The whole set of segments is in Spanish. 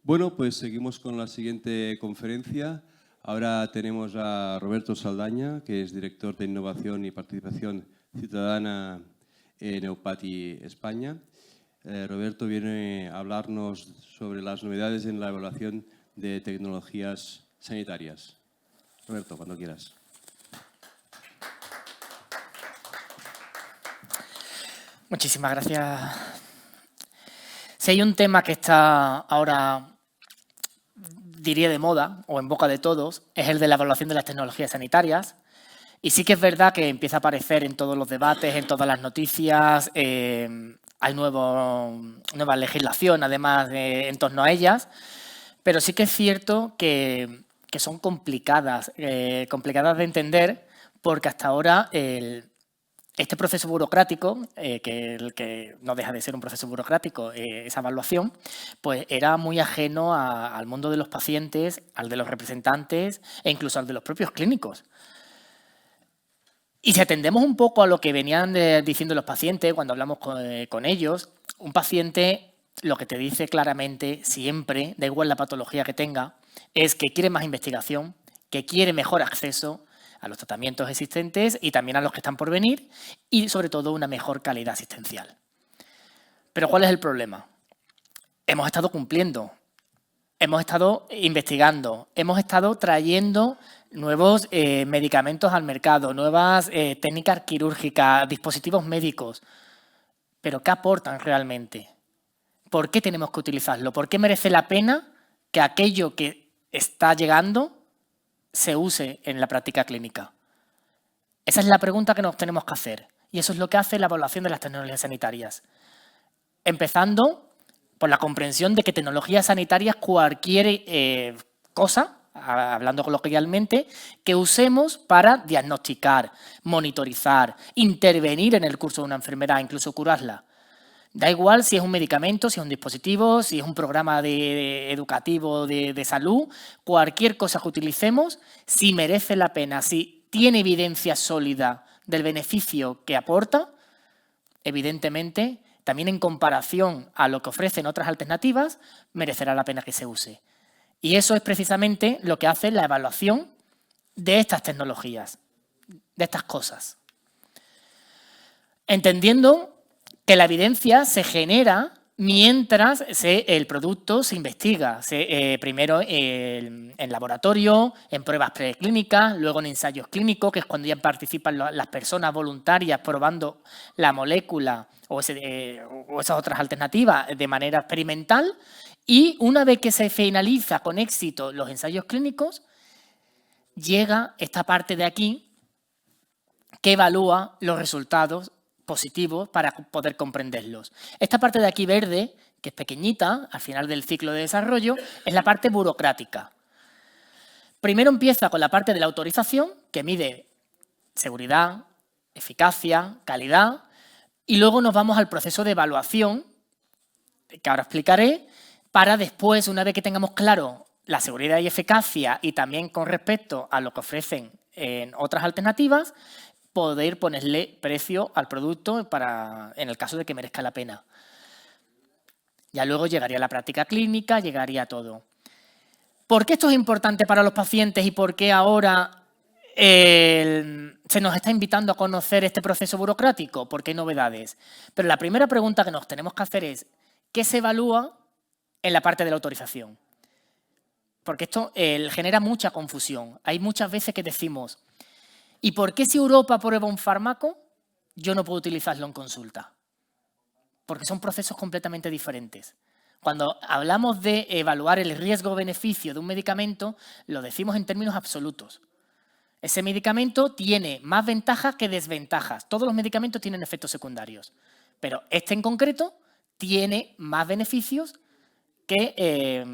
Bueno, pues seguimos con la siguiente conferencia. Ahora tenemos a Roberto Saldaña, que es director de Innovación y Participación Ciudadana en Eupati España. Roberto viene a hablarnos sobre las novedades en la evaluación de tecnologías sanitarias. Roberto, cuando quieras. Muchísimas gracias. Si hay un tema que está ahora, diría, de moda o en boca de todos, es el de la evaluación de las tecnologías sanitarias. Y sí que es verdad que empieza a aparecer en todos los debates, en todas las noticias. Hay nueva legislación, además, en torno a ellas. Pero sí que es cierto que son complicadas de entender, porque hasta ahora este proceso burocrático, que no deja de ser un proceso burocrático, esa evaluación, pues era muy ajeno al mundo de los pacientes, al de los representantes e incluso al de los propios clínicos. Y si atendemos un poco a lo que venían diciendo los pacientes cuando hablamos con ellos, un paciente lo que te dice claramente siempre, da igual la patología que tenga, es que quiere más investigación, que quiere mejor acceso a los tratamientos existentes y también a los que están por venir y, sobre todo, una mejor calidad asistencial. Pero ¿cuál es el problema? Hemos estado cumpliendo, hemos estado investigando, hemos estado trayendo nuevos medicamentos al mercado, nuevas técnicas quirúrgicas, dispositivos médicos. ¿Pero qué aportan realmente? ¿Por qué tenemos que utilizarlo? ¿Por qué merece la pena que aquello que está llegando se use en la práctica clínica? Esa es la pregunta que nos tenemos que hacer. Y eso es lo que hace la evaluación de las tecnologías sanitarias. Empezando por la comprensión de que tecnologías sanitarias, cualquier cosa, hablando coloquialmente, que usemos para diagnosticar, monitorizar, intervenir en el curso de una enfermedad, incluso curarla. Da igual si es un medicamento, si es un dispositivo, si es un programa educativo de salud, cualquier cosa que utilicemos, si merece la pena, si tiene evidencia sólida del beneficio que aporta, evidentemente, también en comparación a lo que ofrecen otras alternativas, merecerá la pena que se use. Y eso es precisamente lo que hace la evaluación de estas tecnologías, de estas cosas. Entendiendo que la evidencia se genera mientras el producto se investiga, primero en laboratorio, en pruebas preclínicas, luego en ensayos clínicos, que es cuando ya participan las personas voluntarias probando la molécula o esas otras alternativas de manera experimental. Y una vez que se finaliza con éxito los ensayos clínicos, llega esta parte de aquí que evalúa los resultados positivos para poder comprenderlos. Esta parte de aquí verde, que es pequeñita, al final del ciclo de desarrollo, es la parte burocrática. Primero empieza con la parte de la autorización, que mide seguridad, eficacia, calidad, y luego nos vamos al proceso de evaluación, que ahora explicaré, para después, una vez que tengamos claro la seguridad y eficacia y también con respecto a lo que ofrecen en otras alternativas, poder ponerle precio al producto en el caso de que merezca la pena. Ya luego llegaría la práctica clínica, llegaría todo. ¿Por qué esto es importante para los pacientes y por qué ahora se nos está invitando a conocer este proceso burocrático? Porque hay novedades. Pero la primera pregunta que nos tenemos que hacer es, ¿qué se evalúa en la parte de la autorización? Porque esto genera mucha confusión. Hay muchas veces que decimos, ¿y por qué si Europa prueba un fármaco, yo no puedo utilizarlo en consulta? Porque son procesos completamente diferentes. Cuando hablamos de evaluar el riesgo-beneficio de un medicamento, lo decimos en términos absolutos. Ese medicamento tiene más ventajas que desventajas. Todos los medicamentos tienen efectos secundarios, pero este en concreto tiene más beneficios que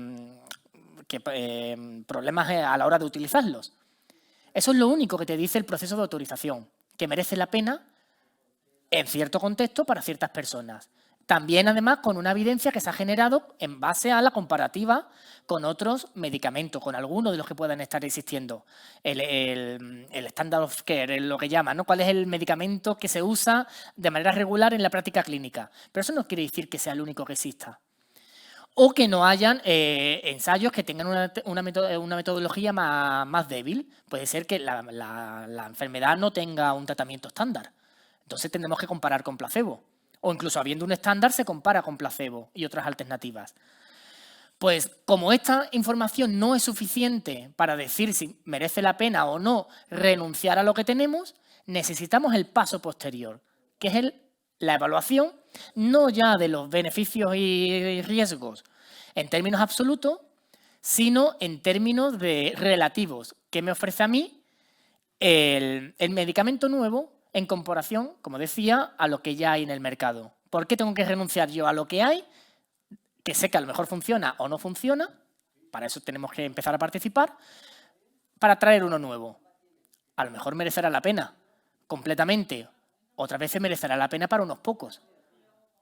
problemas a la hora de utilizarlos. Eso es lo único que te dice el proceso de autorización, que merece la pena en cierto contexto para ciertas personas. También, además, con una evidencia que se ha generado en base a la comparativa con otros medicamentos, con algunos de los que puedan estar existiendo. El standard of care, lo que llaman, ¿no? ¿Cuál es el medicamento que se usa de manera regular en la práctica clínica? Pero eso no quiere decir que sea el único que exista. o que no hayan ensayos que tengan una metodología más débil. Puede ser que la enfermedad no tenga un tratamiento estándar. Entonces tendremos que comparar con placebo. O incluso habiendo un estándar se compara con placebo y otras alternativas. Pues como esta información no es suficiente para decir si merece la pena o no renunciar a lo que tenemos, necesitamos el paso posterior, que es la evaluación, no ya de los beneficios y riesgos en términos absolutos, sino en términos de relativos. ¿Qué me ofrece a mí el medicamento nuevo en comparación, como decía, a lo que ya hay en el mercado? ¿Por qué tengo que renunciar yo a lo que hay, que sé que a lo mejor funciona o no funciona? Para eso tenemos que empezar a participar, para traer uno nuevo. A lo mejor merecerá la pena completamente. Otras veces merecerá la pena para unos pocos.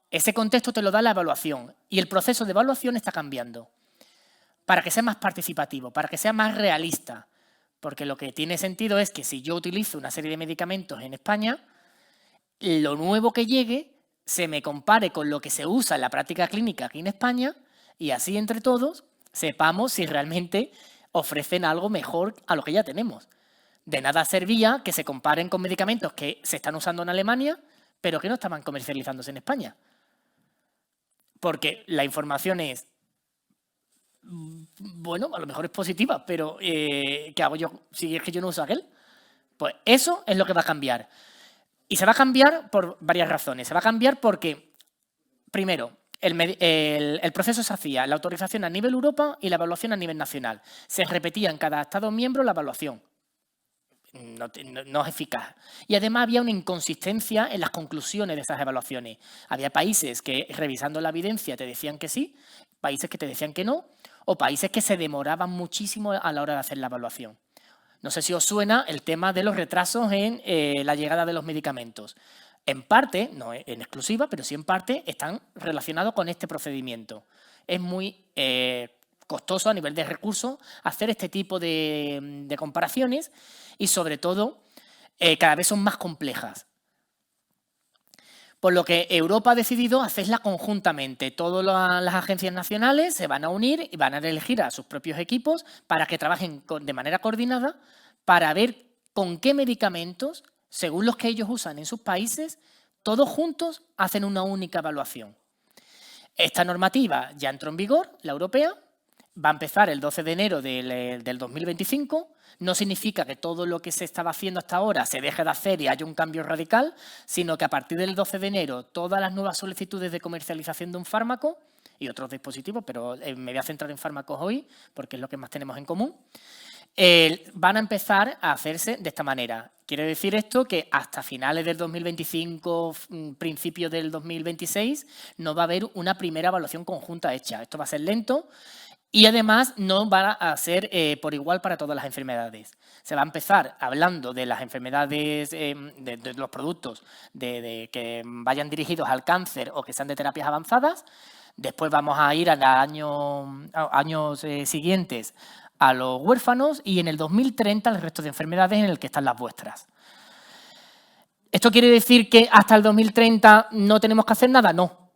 Ese contexto te lo da la evaluación y el proceso de evaluación está cambiando para que sea más participativo, para que sea más realista. Porque lo que tiene sentido es que si yo utilizo una serie de medicamentos en España, lo nuevo que llegue se me compare con lo que se usa en la práctica clínica aquí en España y así entre todos sepamos si realmente ofrecen algo mejor a lo que ya tenemos. De nada servía que se comparen con medicamentos que se están usando en Alemania, pero que no estaban comercializándose en España. Porque la información es, bueno, a lo mejor es positiva, pero ¿qué hago yo si es que yo no uso aquel? Pues eso es lo que va a cambiar. Y se va a cambiar por varias razones. Se va a cambiar porque, primero, el proceso se hacía, la autorización a nivel Europa y la evaluación a nivel nacional. Se repetía en cada Estado miembro la evaluación. No es eficaz. Y además había una inconsistencia en las conclusiones de esas evaluaciones. Había países que, revisando la evidencia, te decían que sí, países que te decían que no, o países que se demoraban muchísimo a la hora de hacer la evaluación. No sé si os suena el tema de los retrasos en la llegada de los medicamentos. En parte, no en exclusiva, pero sí en parte, están relacionados con este procedimiento. Es muy costoso a nivel de recursos hacer este tipo de comparaciones y, sobre todo, cada vez son más complejas. Por lo que Europa ha decidido hacerla conjuntamente. Todas las agencias nacionales se van a unir y van a elegir a sus propios equipos para que trabajen de manera coordinada para ver con qué medicamentos, según los que ellos usan en sus países, todos juntos hacen una única evaluación. Esta normativa ya entró en vigor, la europea, va a empezar el 12 de enero del 2025. No significa que todo lo que se estaba haciendo hasta ahora se deje de hacer y haya un cambio radical, sino que a partir del 12 de enero todas las nuevas solicitudes de comercialización de un fármaco y otros dispositivos, pero me voy a centrar en fármacos hoy porque es lo que más tenemos en común, van a empezar a hacerse de esta manera. Quiere decir esto que hasta finales del 2025, principios del 2026, no va a haber una primera evaluación conjunta hecha. Esto va a ser lento. Y además no va a ser por igual para todas las enfermedades. Se va a empezar hablando de las enfermedades, de los productos que vayan dirigidos al cáncer o que sean de terapias avanzadas. Después vamos a ir a años siguientes a los huérfanos y en el 2030 al resto de enfermedades en el que están las vuestras. ¿Esto quiere decir que hasta el 2030 no tenemos que hacer nada? No.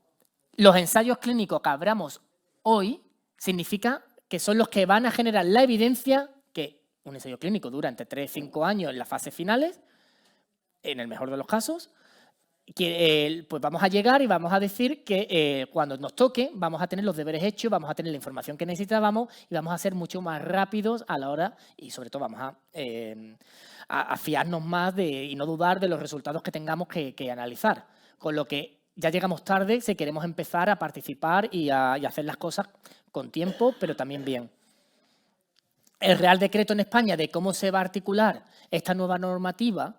Los ensayos clínicos que abramos hoy significa que son los que van a generar la evidencia que un ensayo clínico dura entre 3 y 5 años en las fases finales, en el mejor de los casos, que pues vamos a llegar y vamos a decir que cuando nos toque vamos a tener los deberes hechos, vamos a tener la información que necesitábamos y vamos a ser mucho más rápidos a la hora y sobre todo vamos a fiarnos más y no dudar de los resultados que tengamos que analizar. Con lo que ya llegamos tarde si queremos empezar a participar y a hacer las cosas con tiempo, pero también bien. El Real Decreto en España de cómo se va a articular esta nueva normativa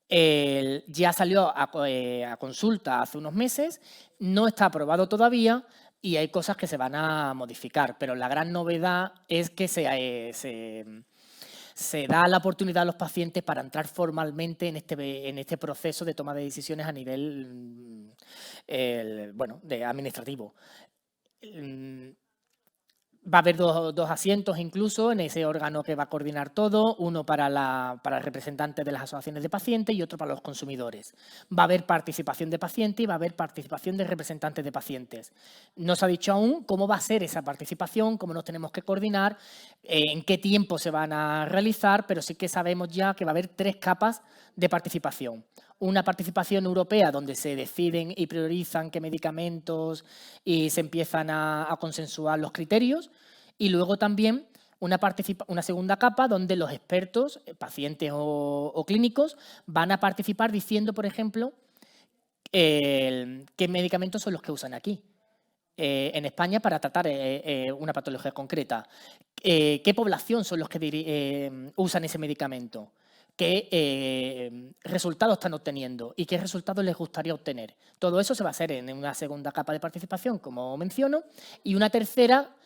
ya salió a consulta hace unos meses, no está aprobado todavía y hay cosas que se van a modificar, pero la gran novedad es que se da la oportunidad a los pacientes para entrar formalmente en este proceso de toma de decisiones a nivel administrativo. Va a haber dos asientos incluso en ese órgano que va a coordinar todo, uno para el representante de las asociaciones de pacientes y otro para los consumidores. Va a haber participación de pacientes y va a haber participación de representantes de pacientes. No se ha dicho aún cómo va a ser esa participación, cómo nos tenemos que coordinar, en qué tiempo se van a realizar, pero sí que sabemos ya que va a haber 3 capas de participación. Una participación europea donde se deciden y priorizan qué medicamentos y se empiezan a consensuar los criterios, y luego también una segunda capa donde los expertos, pacientes o clínicos, van a participar diciendo, por ejemplo, qué medicamentos son los que usan aquí en España para tratar una patología concreta, qué población son los que usan ese medicamento, qué resultados están obteniendo y qué resultados les gustaría obtener. Todo eso se va a hacer en una segunda capa de participación, como menciono, y una tercera,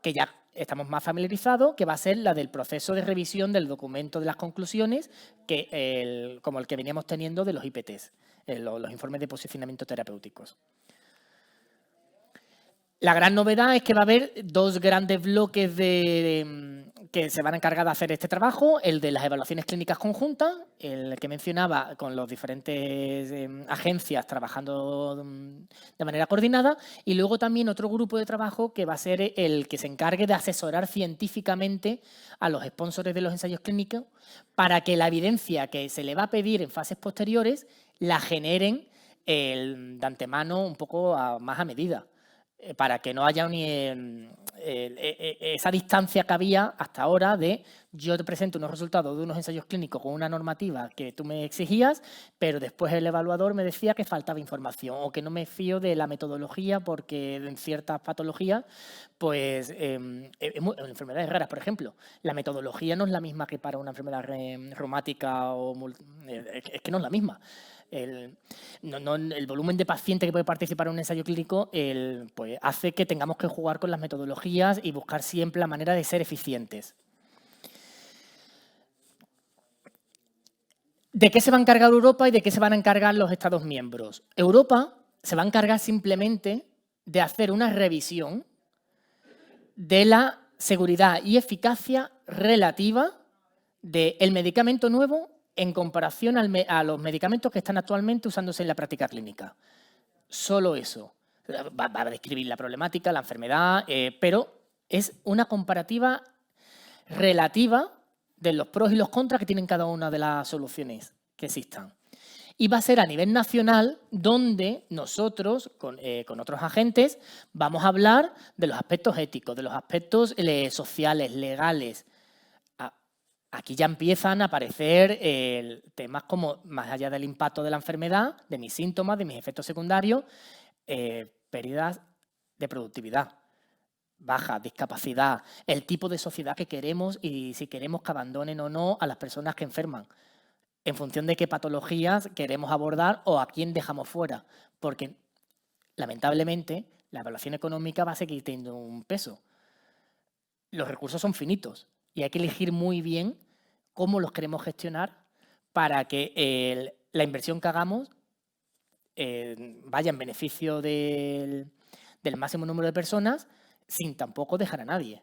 que ya estamos más familiarizados, que va a ser la del proceso de revisión del documento de las conclusiones, como el que veníamos teniendo de los IPTs, los informes de posicionamiento terapéuticos. La gran novedad es que va a haber 2 grandes bloques que se van a encargar de hacer este trabajo, el de las evaluaciones clínicas conjuntas, el que mencionaba con las diferentes agencias trabajando de manera coordinada, y luego también otro grupo de trabajo que va a ser el que se encargue de asesorar científicamente a los sponsors de los ensayos clínicos para que la evidencia que se le va a pedir en fases posteriores la generen de antemano un poco más a medida, para que no haya ni esa distancia que había hasta ahora de yo te presento unos resultados de unos ensayos clínicos con una normativa que tú me exigías, pero después el evaluador me decía que faltaba información o que no me fío de la metodología porque en ciertas patologías, pues en enfermedades raras, por ejemplo, la metodología no es la misma que para una enfermedad reumática es que no es la misma. El volumen de pacientes que puede participar en un ensayo clínico pues hace que tengamos que jugar con las metodologías y buscar siempre la manera de ser eficientes. ¿De qué se va a encargar Europa y de qué se van a encargar los Estados miembros? Europa se va a encargar simplemente de hacer una revisión de la seguridad y eficacia relativa del medicamento nuevo en comparación a los medicamentos que están actualmente usándose en la práctica clínica. Solo eso. Va a describir la problemática, la enfermedad, pero es una comparativa relativa de los pros y los contras que tienen cada una de las soluciones que existan. Y va a ser a nivel nacional donde nosotros, con otros agentes, vamos a hablar de los aspectos éticos, de los aspectos sociales, legales. Aquí ya empiezan a aparecer temas como, más allá del impacto de la enfermedad, de mis síntomas, de mis efectos secundarios, pérdidas de productividad, baja, discapacidad, el tipo de sociedad que queremos y si queremos que abandonen o no a las personas que enferman, en función de qué patologías queremos abordar o a quién dejamos fuera, porque lamentablemente la evaluación económica va a seguir teniendo un peso. Los recursos son finitos y hay que elegir muy bien cómo los queremos gestionar para que la inversión que hagamos vaya en beneficio del máximo número de personas sin tampoco dejar a nadie.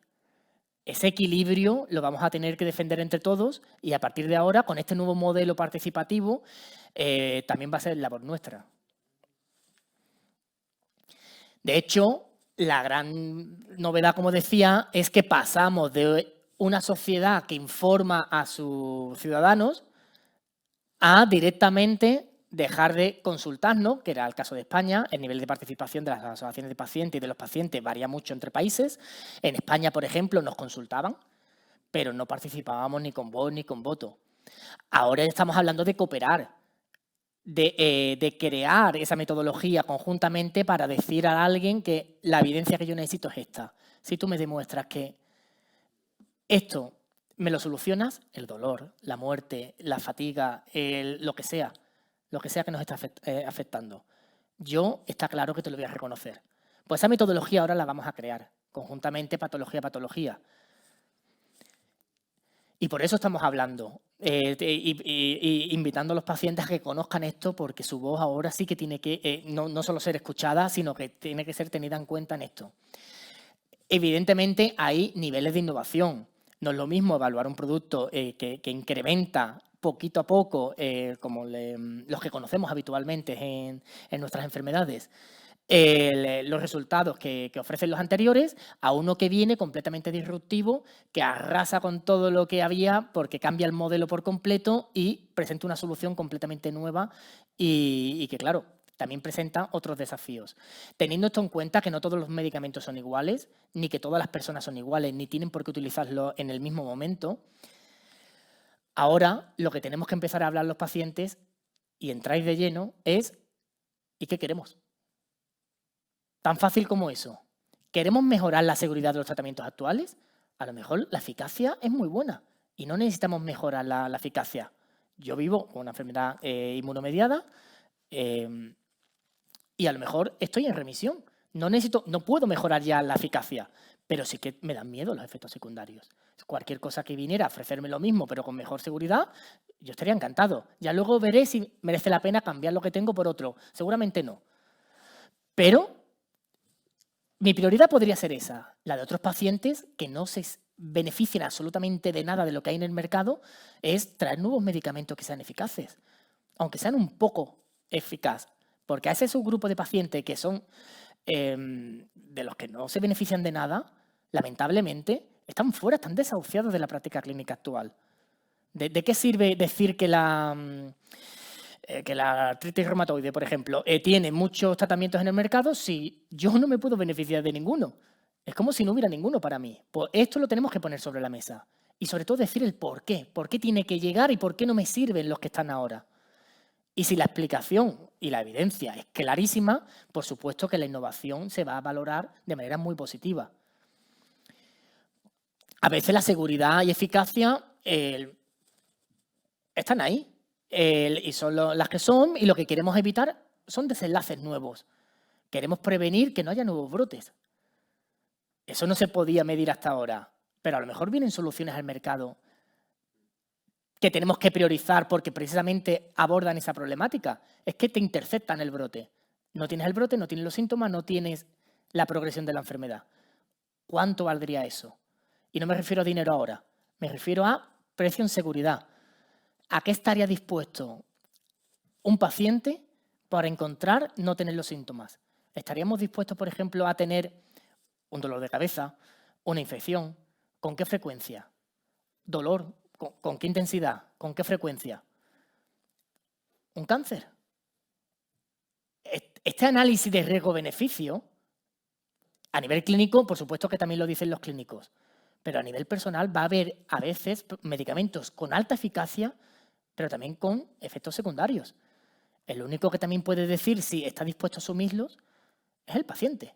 Ese equilibrio lo vamos a tener que defender entre todos y a partir de ahora, con este nuevo modelo participativo, también va a ser labor nuestra. De hecho, la gran novedad, como decía, es que pasamos de una sociedad que informa a sus ciudadanos a directamente dejar de consultarnos, que era el caso de España. El nivel de participación de las asociaciones de pacientes y de los pacientes varía mucho entre países. En España, por ejemplo, nos consultaban, pero no participábamos ni con voz ni con voto. Ahora estamos hablando de cooperar, de crear esa metodología conjuntamente para decir a alguien que la evidencia que yo necesito es esta. Si tú me demuestras que esto me lo solucionas, el dolor, la muerte, la fatiga, lo que sea que nos está afectando, yo está claro que te lo voy a reconocer. Pues esa metodología ahora la vamos a crear conjuntamente, patología a patología. Y por eso estamos hablando, invitando a los pacientes a que conozcan esto, porque su voz ahora sí que tiene que no solo ser escuchada, sino que tiene que ser tenida en cuenta en esto. Evidentemente hay niveles de innovación. No es lo mismo evaluar un producto que incrementa poquito a poco, como los que conocemos habitualmente en nuestras enfermedades, los resultados que ofrecen los anteriores, a uno que viene completamente disruptivo, que arrasa con todo lo que había porque cambia el modelo por completo y presenta una solución completamente nueva y que, claro, también presenta otros desafíos. Teniendo esto en cuenta que no todos los medicamentos son iguales, ni que todas las personas son iguales, ni tienen por qué utilizarlo en el mismo momento, ahora lo que tenemos que empezar a hablar los pacientes, y entráis de lleno, es ¿y qué queremos? Tan fácil como eso. ¿Queremos mejorar la seguridad de los tratamientos actuales? A lo mejor la eficacia es muy buena y no necesitamos mejorar la eficacia. Yo vivo con una enfermedad inmunomediada y a lo mejor estoy en remisión. No puedo mejorar ya la eficacia, pero sí que me dan miedo los efectos secundarios. Cualquier cosa que viniera a ofrecerme lo mismo, pero con mejor seguridad, yo estaría encantado. Ya luego veré si merece la pena cambiar lo que tengo por otro. Seguramente no. Pero mi prioridad podría ser esa, la de otros pacientes que no se beneficien absolutamente de nada de lo que hay en el mercado, es traer nuevos medicamentos que sean eficaces, aunque sean un poco eficaces, porque a ese subgrupo de pacientes que son de los que no se benefician de nada, lamentablemente, están fuera, están desahuciados de la práctica clínica actual. ¿De qué sirve decir que la artritis reumatoide, por ejemplo, tiene muchos tratamientos en el mercado si yo no me puedo beneficiar de ninguno? Es como si no hubiera ninguno para mí. Pues esto lo tenemos que poner sobre la mesa. Y sobre todo decir el por qué tiene que llegar y por qué no me sirven los que están ahora. Y si la explicación y la evidencia es clarísima, por supuesto que la innovación se va a valorar de manera muy positiva. A veces la seguridad y eficacia están ahí. Y son las que son, y lo que queremos evitar son desenlaces nuevos. Queremos prevenir que no haya nuevos brotes. Eso no se podía medir hasta ahora, pero a lo mejor vienen soluciones al mercado que tenemos que priorizar porque precisamente abordan esa problemática. Es que te interceptan el brote. No tienes el brote, no tienes los síntomas, no tienes la progresión de la enfermedad. ¿Cuánto valdría eso? Y no me refiero a dinero ahora, me refiero a precio en seguridad. ¿A qué estaría dispuesto un paciente para encontrar no tener los síntomas? ¿Estaríamos dispuestos, por ejemplo, a tener un dolor de cabeza, una infección? ¿Con qué frecuencia? ¿Dolor? ¿Con qué intensidad? ¿Con qué frecuencia? ¿Un cáncer? Este análisis de riesgo-beneficio, a nivel clínico, por supuesto que también lo dicen los clínicos, pero a nivel personal va a haber a veces medicamentos con alta eficacia, pero también con efectos secundarios. El único que también puede decir si está dispuesto a asumirlos es el paciente.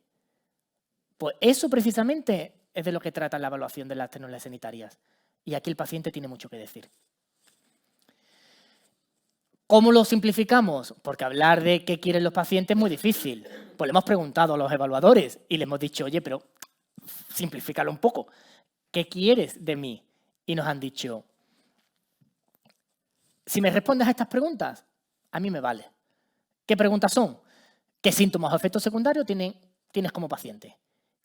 Pues eso precisamente es de lo que trata la evaluación de las tecnologías sanitarias. Y aquí el paciente tiene mucho que decir. ¿Cómo lo simplificamos? Porque hablar de qué quieren los pacientes es muy difícil. Pues le hemos preguntado a los evaluadores y le hemos dicho, oye, pero simplifícalo un poco. ¿Qué quieres de mí? Y nos han dicho, si me respondes a estas preguntas, a mí me vale. ¿Qué preguntas son? ¿Qué síntomas o efectos secundarios tienes como paciente?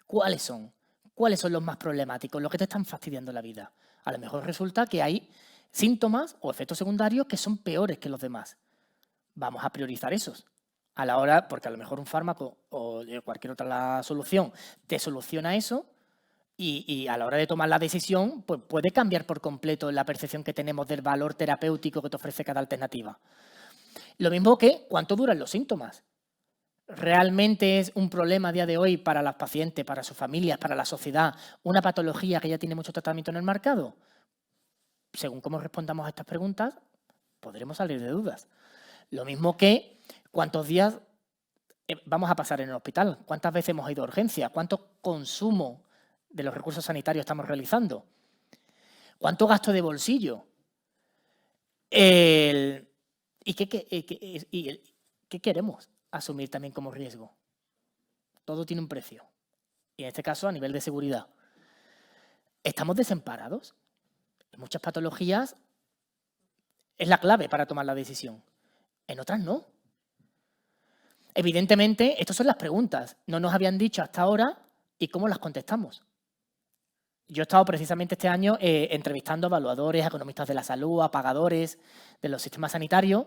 ¿Cuáles son? ¿Cuáles son los más problemáticos, los que te están fastidiando la vida? A lo mejor resulta que hay síntomas o efectos secundarios que son peores que los demás. Vamos a priorizar esos a la hora, porque a lo mejor un fármaco o cualquier otra solución te soluciona eso y a la hora de tomar la decisión pues puede cambiar por completo la percepción que tenemos del valor terapéutico que te ofrece cada alternativa. Lo mismo que cuánto duran los síntomas. ¿Realmente es un problema a día de hoy para los pacientes, para sus familias, para la sociedad, una patología que ya tiene mucho tratamiento en el mercado? Según cómo respondamos a estas preguntas, podremos salir de dudas. Lo mismo que cuántos días vamos a pasar en el hospital, cuántas veces hemos ido a urgencia, cuánto consumo de los recursos sanitarios estamos realizando, cuánto gasto de bolsillo, y qué queremos asumir también como riesgo. Todo tiene un precio. Y en este caso, a nivel de seguridad. ¿Estamos desamparados? En muchas patologías es la clave para tomar la decisión. En otras no. Evidentemente, estas son las preguntas. No nos habían dicho hasta ahora ¿Y cómo las contestamos? Yo he estado precisamente este año entrevistando a evaluadores, a economistas de la salud, a pagadores de los sistemas sanitarios,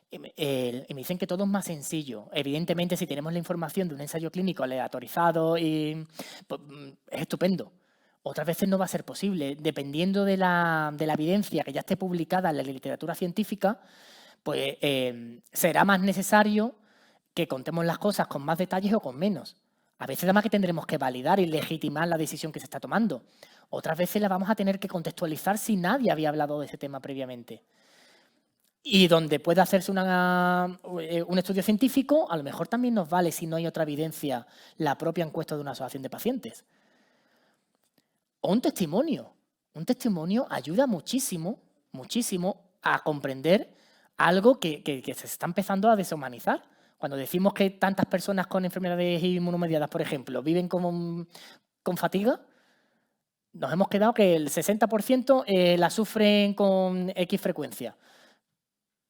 y me dicen que todo es más sencillo. Evidentemente, si tenemos la información de un ensayo clínico aleatorizado, pues, es estupendo. Otras veces no va a ser posible. Dependiendo de la evidencia que ya esté publicada en la literatura científica, pues será más necesario que contemos las cosas con más detalles o con menos. A veces además que tendremos que validar y legitimar la decisión que se está tomando. Otras veces la vamos a tener que contextualizar si nadie había hablado de ese tema previamente. Y donde pueda hacerse un estudio científico, a lo mejor también nos vale, si no hay otra evidencia, la propia encuesta de una asociación de pacientes. O un testimonio. Un testimonio ayuda muchísimo, muchísimo a comprender algo que se está empezando a deshumanizar. Cuando decimos que tantas personas con enfermedades inmunomediadas, por ejemplo, viven con fatiga, nos hemos quedado que el 60% la sufren con X frecuencia.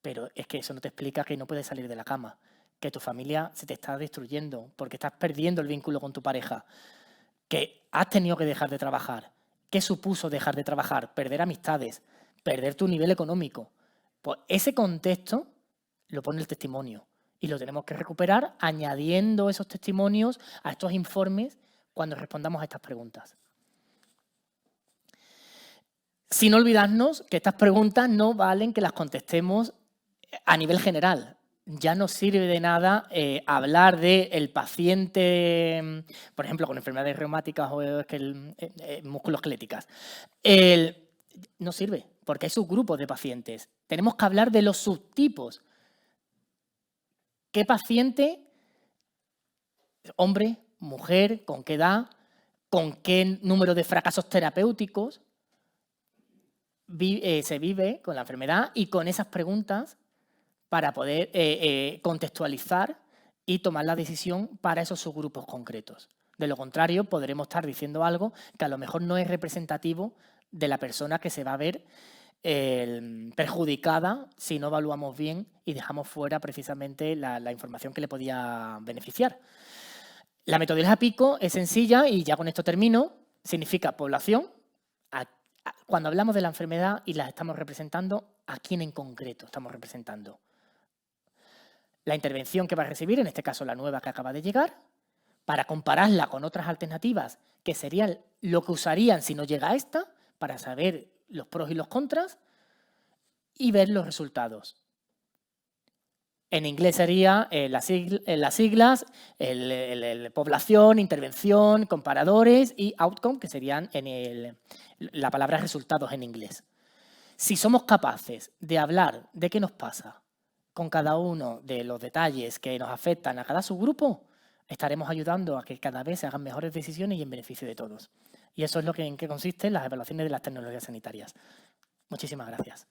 Pero es que eso no te explica que no puedes salir de la cama, que tu familia se te está destruyendo porque estás perdiendo el vínculo con tu pareja, que has tenido que dejar de trabajar. ¿Qué supuso dejar de trabajar? Perder amistades, perder tu nivel económico. Pues ese contexto lo pone el testimonio y lo tenemos que recuperar añadiendo esos testimonios a estos informes cuando respondamos a estas preguntas. Sin olvidarnos que estas preguntas no valen que las contestemos a nivel general. Ya no sirve de nada hablar del paciente, por ejemplo, con enfermedades reumáticas o musculoesqueléticas. No sirve, porque hay subgrupos de pacientes. Tenemos que hablar de los subtipos. ¿Qué paciente, hombre, mujer, con qué edad, con qué número de fracasos terapéuticos se vive con la enfermedad? Y con esas preguntas para poder contextualizar y tomar la decisión para esos subgrupos concretos. De lo contrario, podremos estar diciendo algo que a lo mejor no es representativo de la persona que se va a ver perjudicada si no evaluamos bien y dejamos fuera precisamente la información que le podía beneficiar. La metodología PICO es sencilla y ya con esto termino. Significa población. Cuando hablamos de la enfermedad y las estamos representando, ¿a quién en concreto estamos representando? La intervención que va a recibir, en este caso la nueva que acaba de llegar, para compararla con otras alternativas que serían lo que usarían si no llega a esta, para saber los pros y los contras y ver los resultados. En inglés sería las siglas, población, intervención, comparadores y outcome, que serían la palabra resultados en inglés. Si somos capaces de hablar de qué nos pasa con cada uno de los detalles que nos afectan a cada subgrupo, estaremos ayudando a que cada vez se hagan mejores decisiones y en beneficio de todos. Y eso es en qué consisten las evaluaciones de las tecnologías sanitarias. Muchísimas gracias.